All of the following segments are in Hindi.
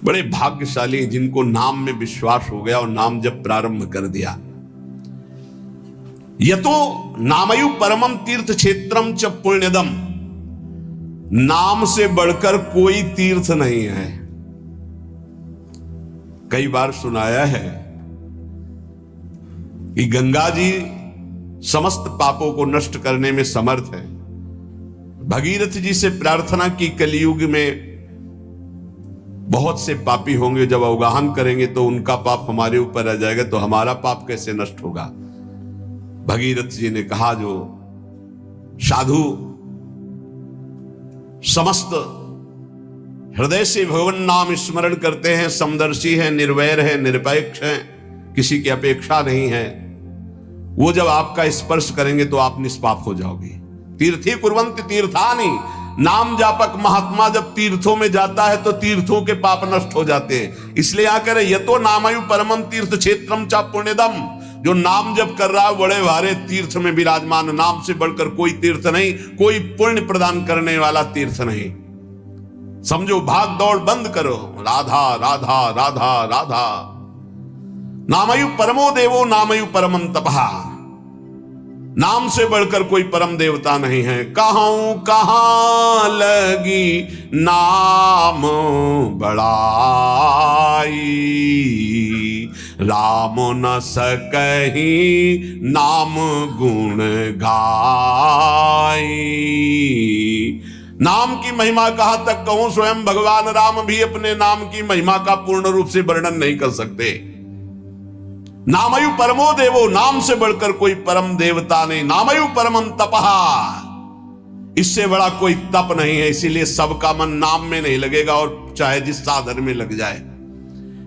बड़े भाग्यशाली जिनको नाम में विश्वास हो गया और नाम जब प्रारंभ कर दिया। यतो नामयु परमम तीर्थ क्षेत्रम च पुण्यदम, नाम से बढ़कर कोई तीर्थ नहीं है। कई बार सुनाया है कि गंगा जी समस्त पापों को नष्ट करने में समर्थ है। भगीरथ जी से प्रार्थना की कलयुग में बहुत से पापी होंगे, जब अवगाहन करेंगे तो उनका पाप हमारे ऊपर आ जाएगा, तो हमारा पाप कैसे नष्ट होगा। भगीरथ जी ने कहा, जो साधु समस्त हृदय से भगवान नाम स्मरण करते हैं, समदर्शी हैं, निर्वैर हैं, निरपेक्ष हैं, किसी की अपेक्षा नहीं है, वो जब आपका स्पर्श करेंगे तो आप निष्पाप हो जाओगे। तीर्थी कुर्वन्ति तीर्थानि, नाम जापक महात्मा जब तीर्थों में जाता है तो तीर्थों के पाप नष्ट हो जाते हैं। इसलिए आकर यतो नामयु परमम तीर्थ क्षेत्रम च पुण्यदम, जो नाम जब कर रहा है बड़े भारे तीर्थ में विराजमान, नाम से बढ़कर कोई तीर्थ नहीं, कोई पुण्य प्रदान करने वाला तीर्थ नहीं। समझो, भाग दौड़ बंद करो, राधा राधा राधा राधा। नामयु परमो देवो नामयु परमम तपहा, नाम से बढ़कर कोई परम देवता नहीं है। कहूं कहां लगी नाम बड़ाई, राम न सकही नाम गुण गाई। नाम की महिमा कहां तक कहूं, स्वयं भगवान राम भी अपने नाम की महिमा का पूर्ण रूप से वर्णन नहीं कर सकते। नामयु परमो देवो, नाम से बढ़कर कोई परम देवता नहीं। नामयु परमम तपहा, इससे बड़ा कोई तप नहीं है। इसीलिए सबका मन नाम में नहीं लगेगा, और चाहे जिस साधन में लग जाए,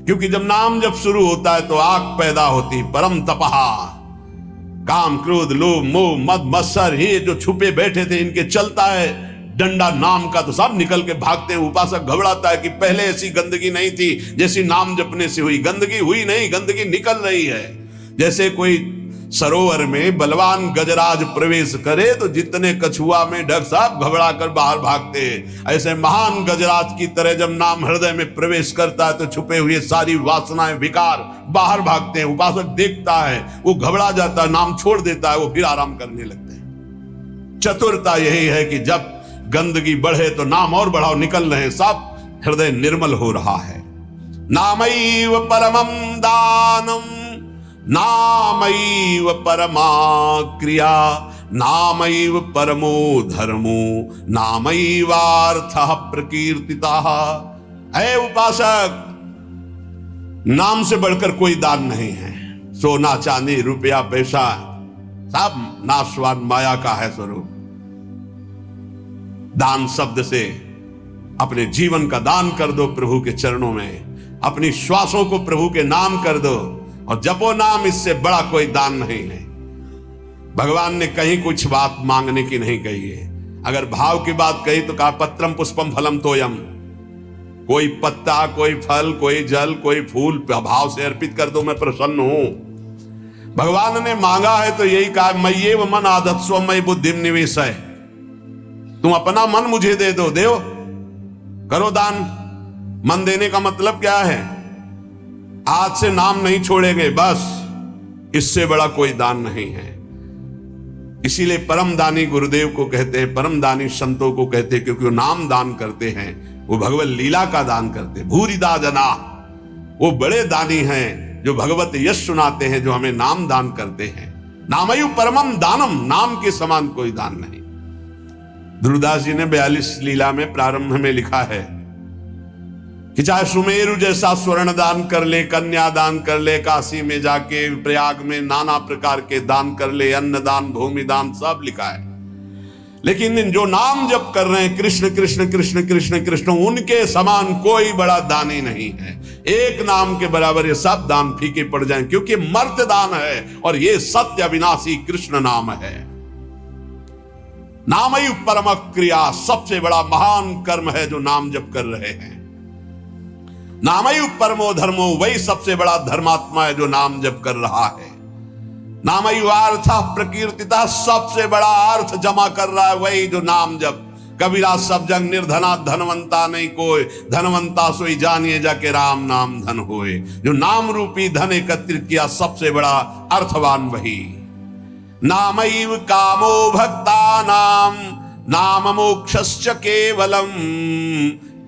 क्योंकि जब नाम जब शुरू होता है तो आग पैदा होती। परम तपहा, काम क्रोध लोभ मोह मद मत्सर, ये जो छुपे बैठे थे इनके चलता है डंडा नाम का, तो सब निकल के भागते हैं। उपासक घबराता है कि पहले ऐसी गंदगी नहीं थी जैसी नाम जपने से हुई। गंदगी हुई नहीं, गंदगी निकल रही है। जैसे कोई सरोवर में बलवान गजराज प्रवेश करे तो जितने कछुआ में ढक साहब घबरा कर बाहर भागते हैं, ऐसे महान गजराज की तरह जब नाम हृदय में प्रवेश करता है तो छुपे हुए सारी वासनाएं विकार बाहर भागते हैं। उपासक देखता है, वो घबरा जाता है, नाम छोड़ देता है, वो फिर आराम करने लगते हैं। चतुरता यही है कि जब गंदगी बढ़े तो नाम और बढ़ाओ, निकल रहे, सब हृदय निर्मल हो रहा है। नामैव परमं दानम, नामैव परमा क्रिया, नामैव परमो धर्मो, नामैवार्थः प्रकीर्तितः। ऐ उपासक, नाम से बढ़कर कोई दान नहीं है। सोना चांदी रुपया पैसा सब नाशवान माया का है स्वरूप। दान शब्द से अपने जीवन का दान कर दो प्रभु के चरणों में, अपनी श्वासों को प्रभु के नाम कर दो और जपो नाम, इससे बड़ा कोई दान नहीं है। भगवान ने कहीं कुछ बात मांगने की नहीं कही है। अगर भाव की बात कही तो कहा पत्रम पुष्पम फलम तोयम, कोई पत्ता कोई फल कोई जल कोई फूल भाव से अर्पित कर दो, मैं प्रसन्न हूं। भगवान ने मांगा है तो यही कहा, मय्येव मन आधत्स्व मयि बुद्धिम निवेशय, तुम अपना मन मुझे दे दो, देव करो दान। मन देने का मतलब क्या है, आज से नाम नहीं छोड़ेंगे, बस इससे बड़ा कोई दान नहीं है। इसीलिए परम दानी गुरुदेव को कहते हैं, परम दानी संतों को कहते हैं, क्योंकि वो नाम दान करते हैं, वो भगवत लीला का दान करते हैं। भूरिदा जना, वो बड़े दानी हैं जो भगवत यश सुनाते हैं, जो हमें नाम दान करते हैं। नामयु परमम दानम, नाम के समान कोई दान नहीं। ध्रुवदास जी ने 42 लीला में प्रारंभ में लिखा है कि चाहे सुमेरु जैसा स्वर्ण दान कर ले, कन्या दान कर ले, काशी में जाके प्रयाग में नाना प्रकार के दान कर ले, अन्न दान भूमि दान सब लिखा है। लेकिन जो नाम जप कर रहे हैं कृष्ण कृष्ण कृष्ण कृष्ण कृष्ण, उनके समान कोई बड़ा दानी नहीं है। एक नाम के बराबर ये सब दान फीके पड़ जाएं, क्योंकि मर्त्य दान है और ये सत्य अविनाशी कृष्ण नाम है। नामयु परम क्रिया, सबसे बड़ा महान कर्म है जो नाम जप कर रहे हैं। नामयु परमो धर्मो, वही सबसे बड़ा धर्मात्मा है जो नाम जप कर रहा है। नामयु अर्थ प्रकीर्तिता, सबसे बड़ा अर्थ जमा कर रहा है वही जो नाम जप कबीरा सब जग निर्धना धनवंता नहीं कोई, धनवंता सोई जानिए जाके राम नाम धन होए। जो नाम रूपी धन एकत्रित किया सबसे बड़ा अर्थवान वही। नामैव कामो भक्ता नाम नाम मोक्षश्च केवलम,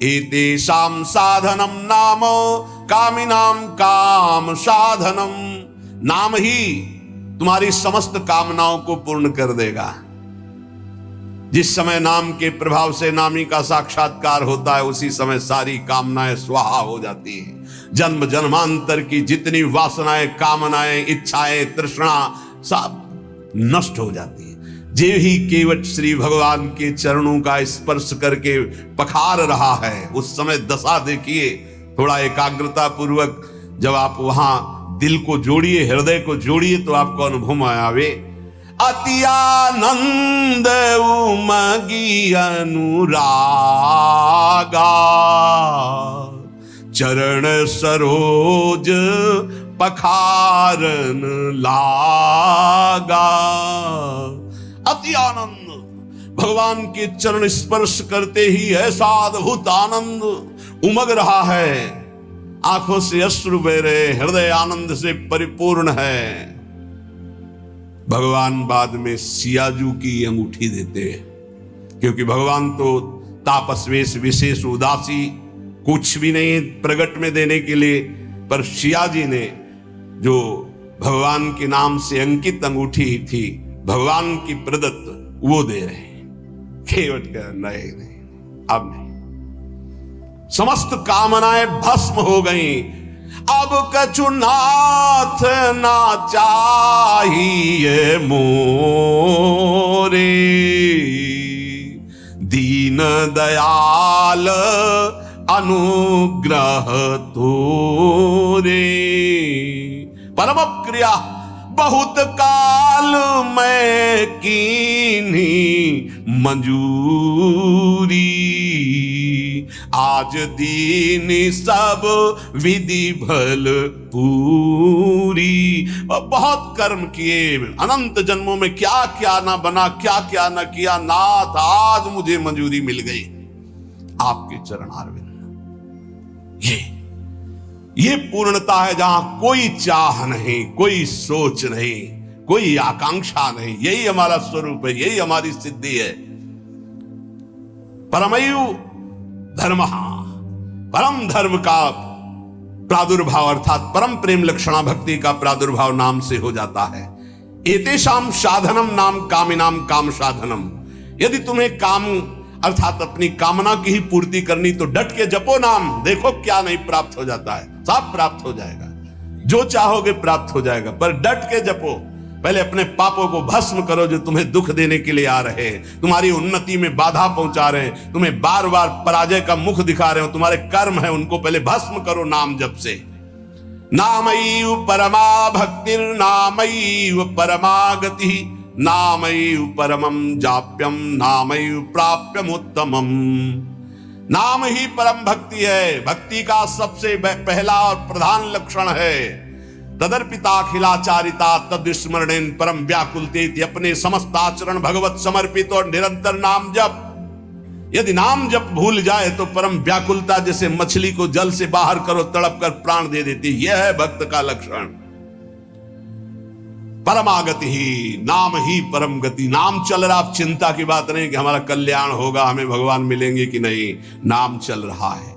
एतेषां साधनम नाम कामिनाम काम साधनम। नाम ही तुम्हारी समस्त कामनाओं को पूर्ण कर देगा। जिस समय नाम के प्रभाव से नामी का साक्षात्कार होता है उसी समय सारी कामनाएं स्वाहा हो जाती हैं। जन्म जन्मांतर की जितनी वासनाएं, कामनाएं, इच्छाएं, तृष्णा सब नष्ट हो जाती है। जे ही केवट श्री भगवान के चरणों का स्पर्श करके पखार रहा है उस समय दशा देखिए। थोड़ा एकाग्रता पूर्वक जब आप वहां दिल को जोड़िए, हृदय को जोड़िए तो आपको अनुभव आवे। अति आनंद उमगी अनुरागा, चरण सरोज पखारन लागा। अति आनंद, भगवान के चरण स्पर्श करते ही ऐसा अद्भुत आनंद उमग रहा है, आंखों से अश्रु बह रहे, हृदय आनंद से परिपूर्ण है। भगवान बाद में सियाजू की अंगूठी देते हैं, क्योंकि भगवान तो तापस्वेश विशेष उदासी कुछ भी नहीं प्रगट में देने के लिए, पर सियाजी ने जो भगवान के नाम से अंकित अंगूठी थी भगवान की प्रदत्त वो दे रहे हैं। केवट का नहीं, अब नहीं, समस्त कामनाएं भस्म हो गई। अब कछु नाथ ना चाहिए मोरे, दीन दयाल अनुग्रह तोरे। परम क्रिया बहुत काल में कीनी मंजूरी, आज दीन सब विधि भल पूरी। बहुत कर्म किए, अनंत जन्मों में क्या क्या ना बना, क्या क्या ना किया, नाथ आज मुझे मंजूरी मिल गई आपके चरण अरविंद। ये पूर्णता है जहां कोई चाह नहीं, कोई सोच नहीं, कोई आकांक्षा नहीं। यही हमारा स्वरूप है, यही हमारी सिद्धि है। परमैव धर्म, परम धर्म का प्रादुर्भाव अर्थात परम प्रेम लक्षणा भक्ति का प्रादुर्भाव नाम से हो जाता है। एतेषाम साधनम नाम कामिनाम काम साधनम। यदि तुम्हें काम अर्थात अपनी कामना की ही पूर्ति करनी तो डट के जपो नाम, देखो क्या नहीं प्राप्त हो जाता है, सब प्राप्त हो जाएगा, जो चाहोगे प्राप्त हो जाएगा। पर डट के जपो, पहले अपने पापों को भस्म करो जो तुम्हें दुख देने के लिए आ रहे हैं, तुम्हारी उन्नति में बाधा पहुंचा रहे हैं, तुम्हें बार बार पराजय का मुख दिखा रहे हो, तुम्हारे कर्म है उनको पहले भस्म करो नाम जप से। नामैव परमा भक्तिर् नामैव परमा गति, नामैव परमं जाप्यम नामैव प्राप्यम उत्तमम। नाम ही परम भक्ति है, भक्ति का सबसे पहला और प्रधान लक्षण है। तदर्पिताखिलाचारिता तद्स्मरणेन परम व्याकुलतेति, अपने समस्त आचरण भगवत समर्पित और निरंतर नाम जप। यदि नाम जप भूल जाए तो परम व्याकुलता, जैसे मछली को जल से बाहर करो तड़प कर प्राण दे देती, यह है भक्त का लक्षण। परमागति ही, नाम ही परम गति। नाम चल रहा, आप चिंता की बात नहीं कि हमारा कल्याण होगा, हमें भगवान मिलेंगे कि नहीं, नाम चल रहा है।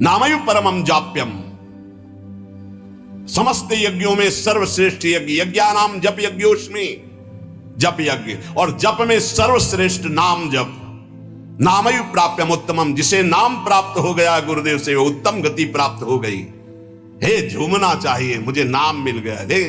नामैव परमं जाप्यम, समस्त यज्ञों में सर्वश्रेष्ठ यज्ञ, यज्ञानाम जप यज्ञोस्मि, जप यज्ञ, और जप में सर्वश्रेष्ठ नाम जप। नामैव प्राप्यम उत्तमम, जिसे नाम प्राप्त हो गया गुरुदेव से, उत्तम गति प्राप्त हो गई। हे झूमना चाहिए, मुझे नाम मिल गया, दे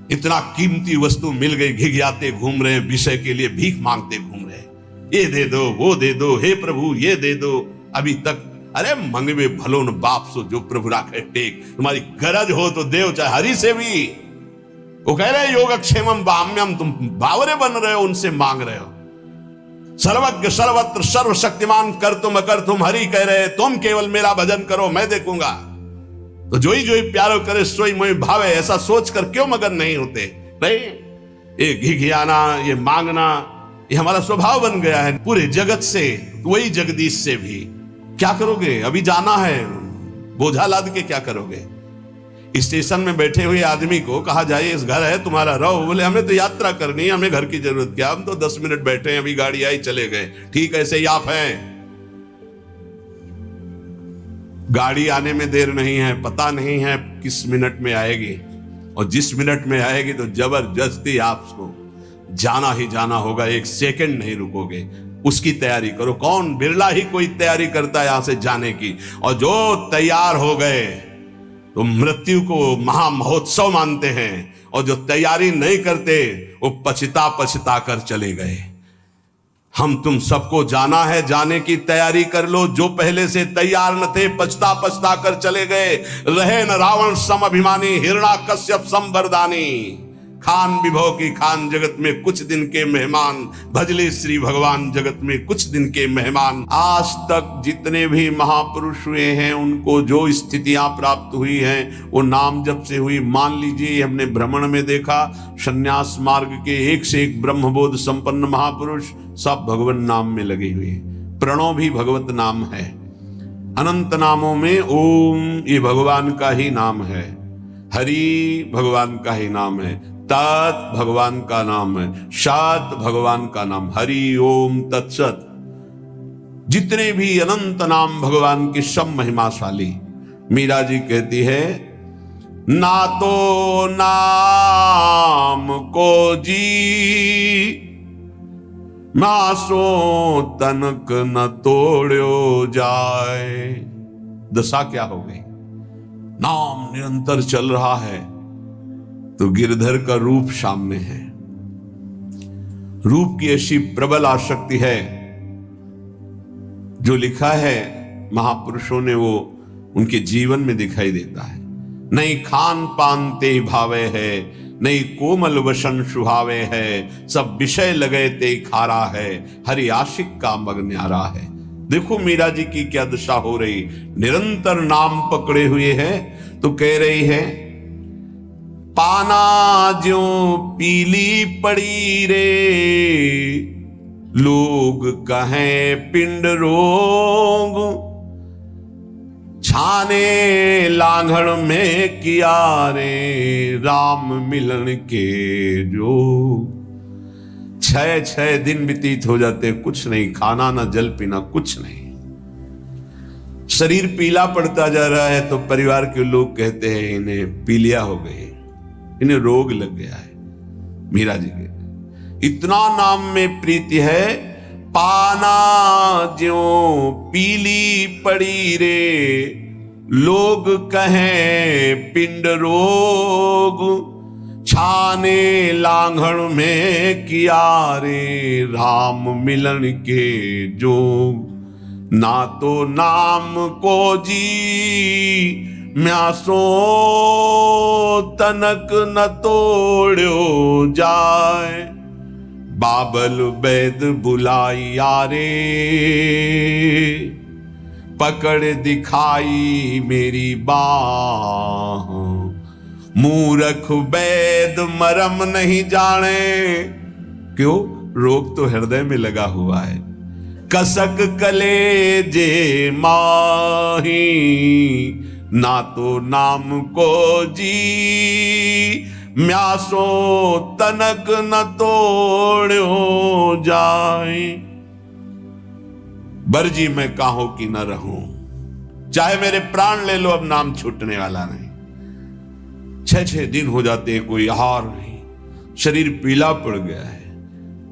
इतना कीमती वस्तु मिल गई, घिघियाते घूम रहे हैं, विषय के लिए भीख मांगते घूम रहे हैं, ये दे दो वो दे दो, हे प्रभु ये दे दो। अभी तक अरे मंगवे भलो न बाप सो जो प्रभु राखे टेक, तुम्हारी गरज हो तो देव, चाहे हरि से भी। वो कह रहे योगक्षेमम बाम्यम, तुम बावरे बन रहे हो, उनसे मांग रहे हो। सर्वज्ञ सर्वत्र सर्वशक्तिमान कर तुम अकर तुम, हरि कह रहे तुम केवल मेरा भजन करो मैं देखूंगा। तो जो ही प्यारो करे सोई मोहि भावे, ऐसा सोच कर क्यों मगन नहीं होते? नहीं, ये घिघियाना, ये मांगना, ये हमारा स्वभाव बन गया है। पूरे जगत से, वही जगदीश से भी। क्या करोगे? अभी जाना है, बोझा लाद के क्या करोगे? स्टेशन में बैठे हुए आदमी को कहा जाए इस घर है तुम्हारा, रहो। बोले हमें तो यात्रा करनी है, हमें घर की जरूरत क्या, हम तो 10 मिनट बैठे हैं, अभी गाड़ी आई चले गए। ठीक ऐसे ही आप हैं। गाड़ी आने में देर नहीं है, पता नहीं है किस मिनट में आएगी, और जिस मिनट में आएगी तो जबरदस्ती आपको जाना ही जाना होगा, एक सेकंड नहीं रुकोगे। उसकी तैयारी करो। कौन? बिरला ही कोई तैयारी करता है यहां से जाने की। और जो तैयार हो गए तो मृत्यु को महा महोत्सव मानते हैं, और जो तैयारी नहीं करते वो पछता पछता कर चले गए। हम तुम सबको जाना है, जाने की तैयारी कर लो। जो पहले से तैयार न थे पछता पछता कर चले गए। रहे न रावण सम अभिमानी, हिरणाकश्यप सम वरदानी। खान विभव की खान, जगत में कुछ दिन के मेहमान। भजले श्री भगवान, जगत में कुछ दिन के मेहमान। आज तक जितने भी महापुरुष हुए हैं उनको जो स्थितियां प्राप्त हुई हैं वो नाम जप से हुई। मान लीजिए हमने भ्रमण में देखा, संन्यास मार्ग के एक से एक ब्रह्मबोध संपन्न महापुरुष सब भगवान नाम में लगे हुए। प्रणव भी भगवत नाम है। अनंत नामों में ओम ये भगवान का ही नाम है। हरि भगवान का ही नाम है। तत् भगवान का नाम है। सत भगवान का नाम। हरि ओम तत्सत। जितने भी अनंत नाम भगवान की सब महिमाशाली। मीरा जी कहती है, ना तो नाम को जी, मासो तनक न तोड़ो जाए। दशा क्या हो गई? नाम निरंतर चल रहा है तो गिरधर का रूप सामने है। रूप की ऐसी प्रबल आसक्ति है, जो लिखा है महापुरुषों ने वो उनके जीवन में दिखाई देता है। नहीं खान पान ते भावे है, नहीं कोमल वसन सुहावे है। सब विषय लगे ते खारा है, हरि आशिक का मग न्यारा है। देखो मीरा जी की क्या दशा हो रही। निरंतर नाम पकड़े हुए हैं तो कह रही है, पाना ज्यों पीली पड़ी रे, लोग कहें पिंड रोग। छाने लांघड़ में किया रे, राम मिलन के जोग। 6 दिन व्यतीत हो जाते, कुछ नहीं, खाना ना जल पीना, कुछ नहीं। शरीर पीला पड़ता जा रहा है तो परिवार के लोग कहते हैं इन्हें पीलिया हो गई, इन्हें रोग लग गया है। मीरा जी के इतना नाम में प्रीति है। पाना ज्यों पीली पड़ी रे, लोग कहें पिंड रोग। छाने लांघड़ में किया रे, राम मिलन के जोग। ना तो नाम को जी, म्यासो तनक न तोड़ो जाए। बाबल वैद बुलाइया रे, पकड़ दिखाई मेरी बाह। मूर्ख वैद मरम नहीं जाने, क्यों? रोग तो हृदय में लगा हुआ है। कसक कलेजे माही, ना तो नाम को जी। म्यासो तनक न तोड़ो जाए। बरजी मैं काहू की न रहूं, चाहे मेरे प्राण ले लो, अब नाम छूटने वाला नहीं। 6 दिन हो जाते, कोई आहार नहीं, शरीर पीला पड़ गया है।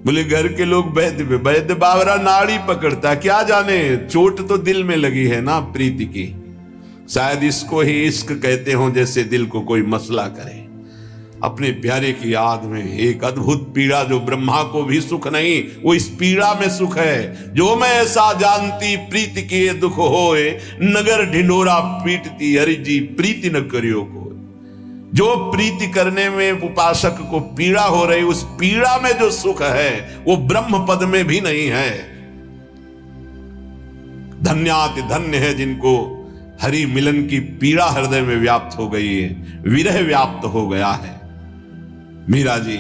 बोले घर के लोग वैद्य बावरा नाड़ी पकड़ता, क्या जाने चोट तो दिल में लगी है ना प्रीति की। शायद इसको ही इश्क कहते हो, जैसे दिल को कोई मसला करे। अपने प्यारे की याद में एक अद्भुत पीड़ा, जो ब्रह्मा को भी सुख नहीं, वो इस पीड़ा में सुख है। जो मैं ऐसा जानती प्रीति के दुख होए, नगर ढिंडोरा पीटती हरि जी प्रीति न करियो को। जो प्रीति करने में उपासक को पीड़ा हो रही, उस पीड़ा में जो सुख है वो ब्रह्म पद में भी नहीं है। धन्याति धन्य है जिनको हरि मिलन की पीड़ा हृदय में व्याप्त हो गई है, विरह व्याप्त हो गया है। मीरा जी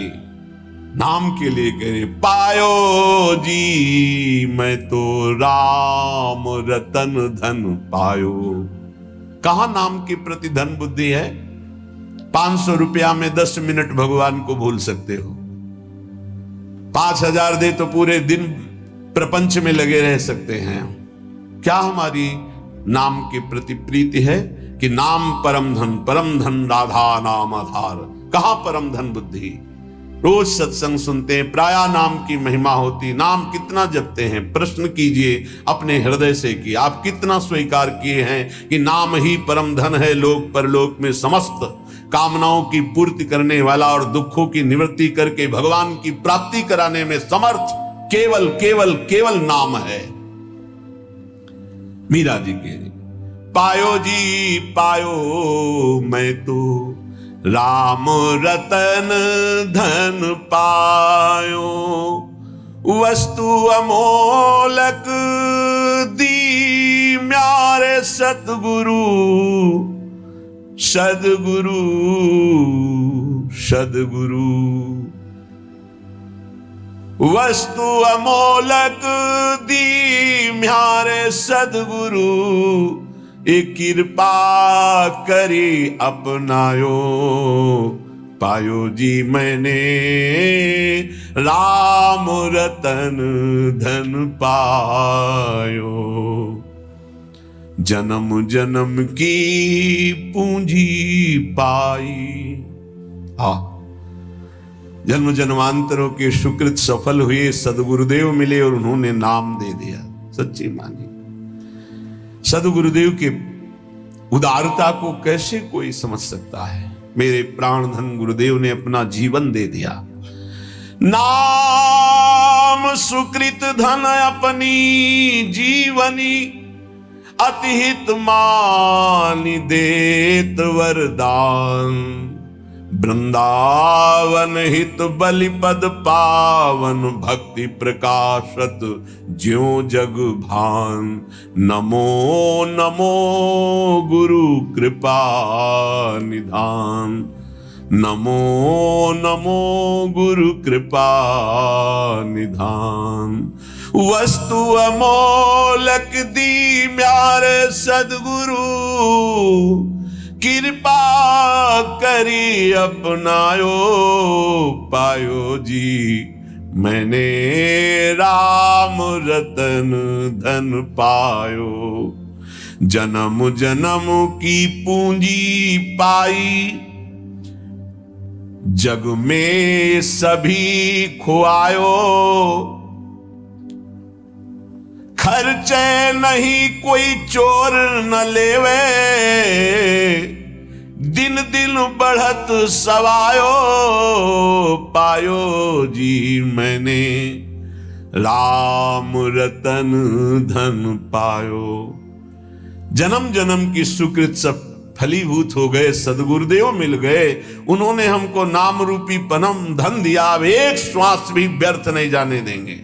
नाम के लिए कह रहे, पायो जी मैं तो राम रतन धन पायो। कहां नाम के प्रति धन बुद्धि है? 500 रुपया में 10 मिनट भगवान को भूल सकते हो। 5000 दे तो पूरे दिन प्रपंच में लगे रह सकते हैं। क्या हमारी नाम के प्रति प्रीति है कि नाम परम धन राधा नाम आधार। कहां परम धन बुद्धि? रोज सत्संग सुनते हैं, प्रायः नाम की महिमा होती, नाम कितना जपते हैं? प्रश्न कीजिए अपने हृदय से कि आप कितना स्वीकार किए हैं कि नाम ही परम धन है, लोक परलोक में समस्त कामनाओं की पूर्ति करने वाला और दुखों की निवृत्ति करके भगवान की प्राप्ति कराने में समर्थ केवल केवल केवल नाम है। मीरा जी के पायो जी पायो मैं तो राम रतन धन पायो, वस्तु अमोलक दी म्यारे सतगुरु सदगुरु सदगुरु। वस्तु अमोलक दी म्यारे सदगुरु, एक कृपा करी अपनायो, पायो जी मैंने राम रतन धन पायो। जन्म जन्म की पूंजी पाई। जन्म जन्मांतरों के सुकृत सफल हुए, सदगुरुदेव मिले और उन्होंने नाम दे दिया। सच्ची मानी सदगुरुदेव के उदारता को कैसे कोई समझ सकता है? मेरे प्राण धन गुरुदेव ने अपना जीवन दे दिया। नाम सुकृत धन अपनी जीवनी, अतिहित मानि देत वरदान। वृंदावन हित बलिपद पावन, भक्ति प्रकाशत ज्यों जग भान। नमो नमो गुरु कृपा निधान, नमो नमो गुरु कृपा निधान। वस्तु अमोलक दी म्यारे सदगुरु, कृपा करी अपनायो, पायो जी मैंने राम रतन धन पायो। जन्म जन्म की पूंजी पाई, जग में सभी खुआयो। खर्चे नहीं कोई चोर न लेवे, दिन दिन बढ़त सवायो, पायो जी मैंने राम रतन धन पायो। जन्म जन्म की सुकृत सब फलीभूत हो गए, सदगुरुदेव मिल गए, उन्होंने हमको नाम रूपी परम धन दिया। अब एक श्वास भी व्यर्थ नहीं जाने देंगे,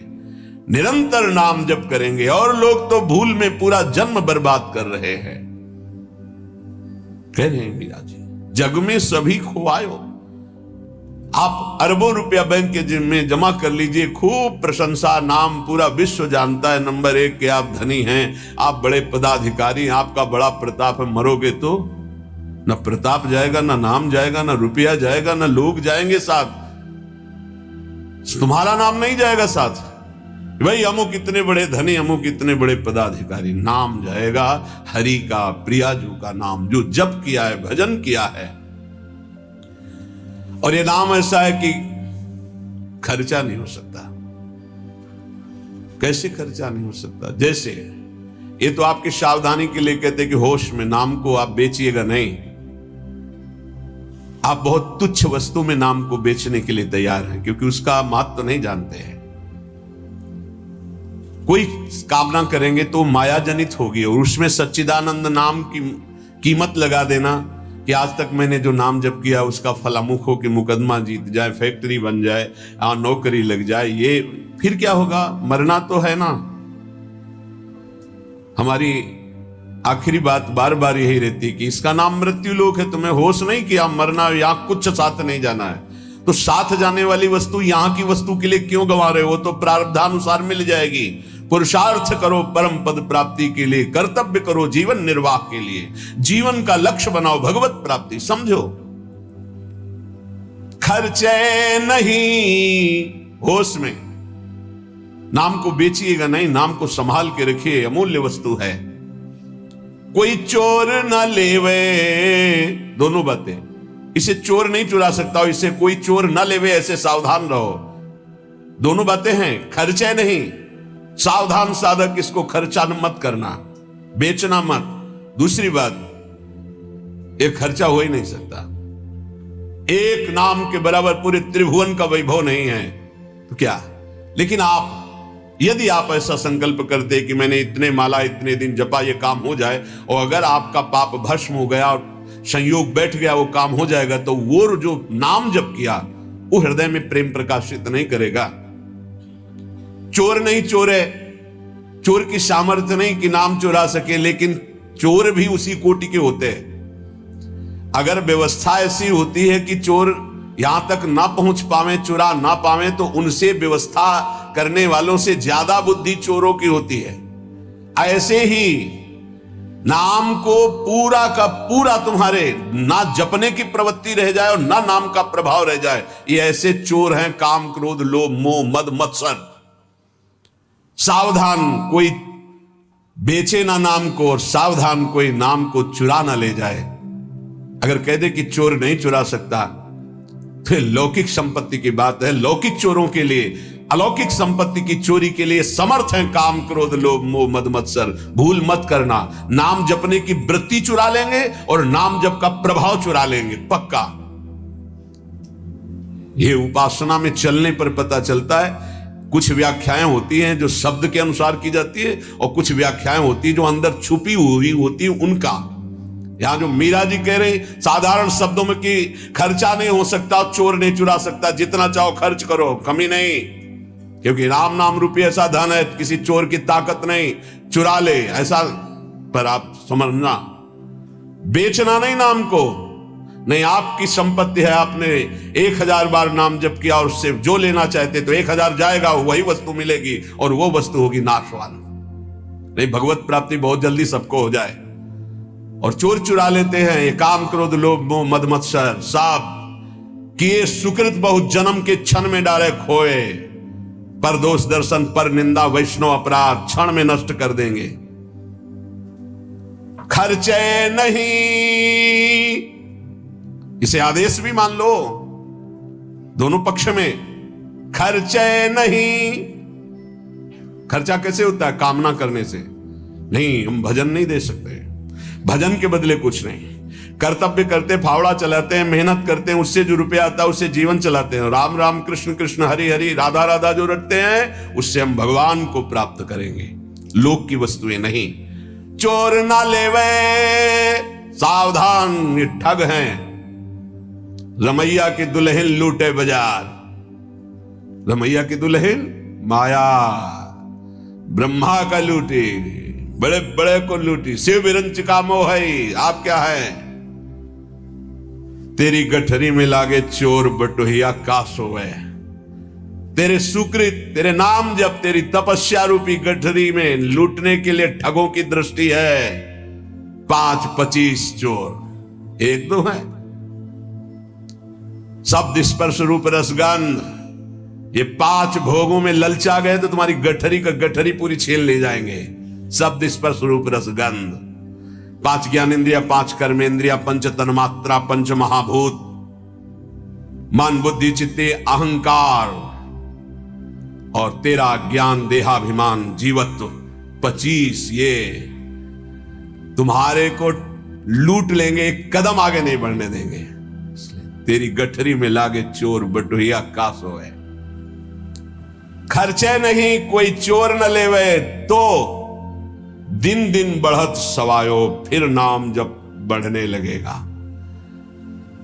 निरंतर नाम जप करेंगे। और लोग तो भूल में पूरा जन्म बर्बाद कर रहे हैं। कह रहे हैं मीरा जी, जग में सभी खुआयो। आप अरबों रुपया बैंक के में जमा कर लीजिए, खूब प्रशंसा, नाम पूरा विश्व जानता है नंबर 1 के आप धनी हैं, आप बड़े पदाधिकारी, आपका बड़ा प्रताप है। मरोगे तो न प्रताप जाएगा, न नाम जाएगा, न रुपया जाएगा, न लोग जाएंगे साथ, तुम्हारा नाम नहीं जाएगा साथ। भाई अमुक कितने बड़े धनी, अमुक कितने बड़े पदाधिकारी, नाम जाएगा हरि का, प्रियाजू का नाम, जो जप किया है, भजन किया है। और ये नाम ऐसा है कि खर्चा नहीं हो सकता। कैसे खर्चा नहीं हो सकता? जैसे ये तो आपकी सावधानी के लिए कहते कि होश में नाम को आप बेचिएगा नहीं। आप बहुत तुच्छ वस्तु में नाम को बेचने के लिए तैयार हैं, क्योंकि उसका महत्व तो नहीं जानते हैं। कोई कामना करेंगे तो माया जनित होगी, और उसमें सच्चिदानंद नाम की कीमत लगा देना कि आज तक मैंने जो नाम जप किया उसका फल अमुक हो कि मुकदमा जीत जाए, फैक्ट्री बन जाए, नौकरी लग जाए, ये फिर क्या होगा? मरना तो है ना। हमारी आखिरी बात बार बार यही रहती है कि इसका नाम मृत्यु लोक है, तुम्हें होश नहीं किया मरना, या कुछ साथ नहीं जाना है। तो साथ जाने वाली वस्तु यहां की वस्तु के लिए क्यों गंवा रहे हो? तो प्रारब्धानुसार मिल जाएगी। पुरुषार्थ करो परम पद प्राप्ति के लिए, कर्तव्य करो जीवन निर्वाह के लिए, जीवन का लक्ष्य बनाओ भगवत प्राप्ति। समझो, खर्चे नहीं होश में, नाम को बेचिएगा नहीं, नाम को संभाल के रखिए, अमूल्य वस्तु है। कोई चोर न लेवे, दोनों बातें, इसे चोर नहीं चुरा सकता, इसे कोई चोर न लेवे, ऐसे सावधान रहो। दोनों बातें हैं, खर्चे नहीं, सावधान साधक, इसको खर्चा मत करना, बेचना मत। दूसरी बात, एक खर्चा हो ही नहीं सकता, एक नाम के बराबर पूरे त्रिभुवन का वैभव नहीं है तो क्या। लेकिन आप, यदि आप ऐसा संकल्प करते कि मैंने इतने माला इतने दिन जपा, ये काम हो जाए, और अगर आपका पाप भस्म हो गया और संयोग बैठ गया, वो काम हो जाएगा, तो वो जो नाम जप किया वो हृदय में प्रेम प्रकाशित नहीं करेगा। चोर नहीं चोरे, चोर की सामर्थ्य नहीं कि नाम चुरा सके, लेकिन चोर भी उसी कोटि के होते हैं। अगर व्यवस्था ऐसी होती है कि चोर यहां तक ना पहुंच पावे, चुरा ना पावे, तो उनसे व्यवस्था करने वालों से ज्यादा बुद्धि चोरों की होती है। ऐसे ही नाम को पूरा का पूरा तुम्हारे ना जपने की प्रवृत्ति रह जाए और ना नाम का प्रभाव रह जाए, ये ऐसे चोर हैं, काम क्रोध लोभ मोह मद मत्सर। सावधान कोई बेचे ना नाम को, और सावधान कोई नाम को चुरा ना ले जाए। अगर कह दे कि चोर नहीं चुरा सकता, तो लौकिक संपत्ति की बात है। लौकिक चोरों के लिए, अलौकिक संपत्ति की चोरी के लिए समर्थ है काम क्रोध लोभ मोह मद मत्सर। भूल मत करना, नाम जपने की वृत्ति चुरा लेंगे और नाम जप का प्रभाव चुरा लेंगे, पक्का। ये उपासना में चलने पर पता चलता है। कुछ व्याख्याएं होती हैं जो शब्द के अनुसार की जाती है, और कुछ व्याख्याएं होती है जो अंदर छुपी हुई होती है उनका। यहां जो मीरा जी कह रहे साधारण शब्दों में कि खर्चा नहीं हो सकता, चोर नहीं चुरा सकता, जितना चाहो खर्च करो, कमी नहीं, क्योंकि राम नाम रूपी ऐसा धन है, किसी चोर की ताकत नहीं, चुरा ले ऐसा। पर आप समझना, बेचना नहीं नाम को, नहीं आपकी संपत्ति है, आपने 1000 बार नाम जप किया और उससे जो लेना चाहते तो 1000 जाएगा, वही वस्तु मिलेगी और वो वस्तु होगी नाशवान। नहीं, भगवत प्राप्ति बहुत जल्दी सबको हो जाए। और चोर चुरा लेते हैं, ये काम क्रोध लोभ मोह मद मत्सर साब किए सुकृत बहुत जन्म के क्षण में डाले खोए, पर दोष दर्शन पर निंदा वैष्णव अपराध क्षण में नष्ट कर देंगे। खर्चे नहीं, इसे आदेश भी मान लो, दोनों पक्ष में। खर्चे नहीं, खर्चा कैसे होता है? कामना करने से नहीं। हम भजन नहीं दे सकते, भजन के बदले कुछ नहीं। कर्तव्य करते, फावड़ा चलाते हैं, मेहनत करते हैं, उससे जो रुपया आता है उससे जीवन चलाते हैं। राम राम कृष्ण कृष्ण हरि हरि राधा राधा जो रटते हैं, उससे हम भगवान को प्राप्त करेंगे, लोक की वस्तुएं नहीं। चोर ना लेवे, सावधान, ये ठग हैं। रमैया की दुल्हन लूटे बाजार, रमैया की दुल्हन माया, ब्रह्मा का लूटी, बड़े बड़े को लूटी, शिव विरंच का मोह है। आप क्या है? तेरी गठरी में लागे चोर बटोहिया का सोवे। तेरे सुकृत, तेरे नाम जब तेरी तपस्या रूपी गठरी में लूटने के लिए ठगों की दृष्टि है। 5-25 चोर, 1-2 है। शब्द स्पर्श रूप रसगंध, ये 5 भोगों में ललचा गए तो तुम्हारी गठरी का गठरी पूरी छीन ले जाएंगे। शब्द स्पर्श रूप रसगंध, 5 ज्ञानेन्द्रिया, 5 कर्मेंद्रिया, 5 तन्मात्रा, 5 महाभूत, मन बुद्धि चित्ते अहंकार, और 13 ज्ञान देहाभिमान जीवत्व, 25 ये तुम्हारे को लूट लेंगे, एक कदम आगे नहीं बढ़ने देंगे। तेरी गठरी में लागे चोर बटोहिया का सोए। खर्चे नहीं कोई चोर न लेवे, तो दिन दिन बढ़त सवायो, फिर नाम जब बढ़ने लगेगा।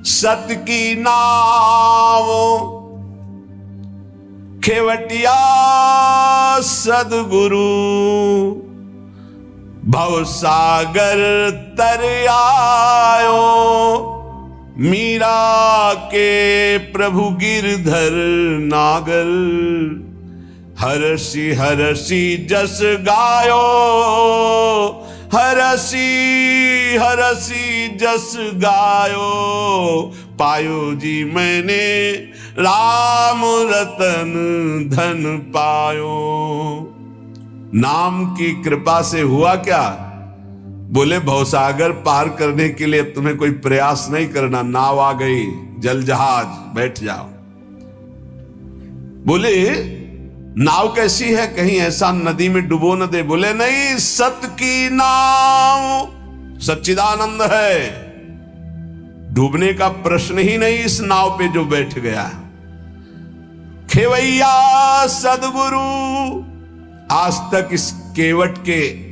सत की नाव खेवटिया सदगुरु, भव सागर तर आयो, मीरा के प्रभु गिरधर नागर, हरसी हरसी जस गायो, हरसी हरसी जस गायो, पायो जी मैंने राम रतन धन पायो। नाम की कृपा से हुआ क्या? बोले भवसागर पार करने के लिए तुम्हें कोई प्रयास नहीं करना, नाव आ गई, जल जहाज, बैठ जाओ। बोले नाव कैसी है, कहीं ऐसा नदी में डुबो न दे? बोले नहीं, सत की नाव सच्चिदानंद है, डूबने का प्रश्न ही नहीं इस नाव पे जो बैठ गया। खेवैया सदगुरु, आज तक इस केवट के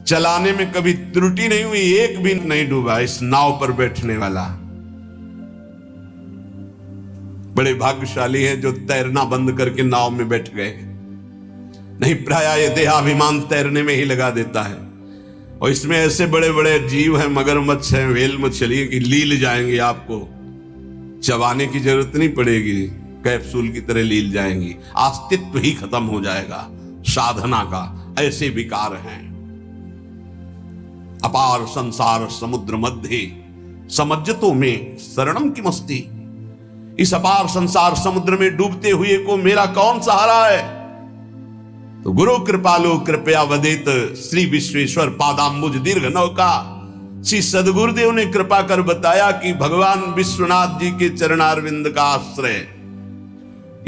चलाने में कभी त्रुटि नहीं हुई, एक भी नहीं डूबा इस नाव पर बैठने वाला। बड़े भाग्यशाली हैं जो तैरना बंद करके नाव में बैठ गए, नहीं प्राय ये देहाभिमान तैरने में ही लगा देता है। और इसमें ऐसे बड़े बड़े जीव हैं, मगरमच्छ हैं, व्हेल मछली की लील जाएंगे, आपको चबाने की जरूरत नहीं पड़ेगी, कैप्सूल की तरह लील जाएंगी, अस्तित्व ही खत्म हो जाएगा साधना का। ऐसे विकार हैं। अपार संसार समुद्र मध्य समज्जतों में शरणम की मस्ती। इस अपार संसार समुद्र में डूबते हुए को मेरा कौन सहारा है? तो गुरु कृपालु कृपया वदेत श्री विश्वेश्वर पादाम्बुज दीर्घ नौका। श्री सदगुरुदेव ने कृपा कर बताया कि भगवान विश्वनाथ जी के चरणारविंद का आश्रय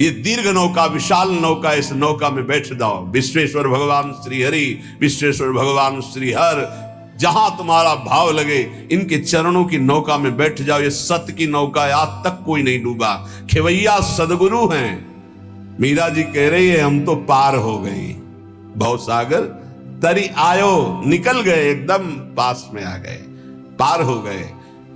ये दीर्घ नौका, विशाल नौका, इस नौका में बैठ जाओ। विश्वेश्वर भगवान श्री हरि, विश्वेश्वर भगवान श्री हर, जहां तुम्हारा भाव लगे इनके चरणों की नौका में बैठ जाओ। ये सत्य की नौका है, आज तक कोई नहीं डूबा। खेवैया सदगुरु हैं। मीरा जी कह रही है हम तो पार हो गई भवसागर, तरी आयो, निकल गए, एकदम पास में आ गए, पार हो गए।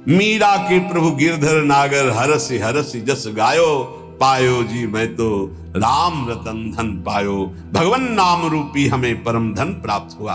मीरा के प्रभु गिरधर नागर, हरसी हरसी जस गायो, पायो जी मैं तो राम रतन धन पायो। भगवान नाम रूपी हमें परम धन प्राप्त हुआ।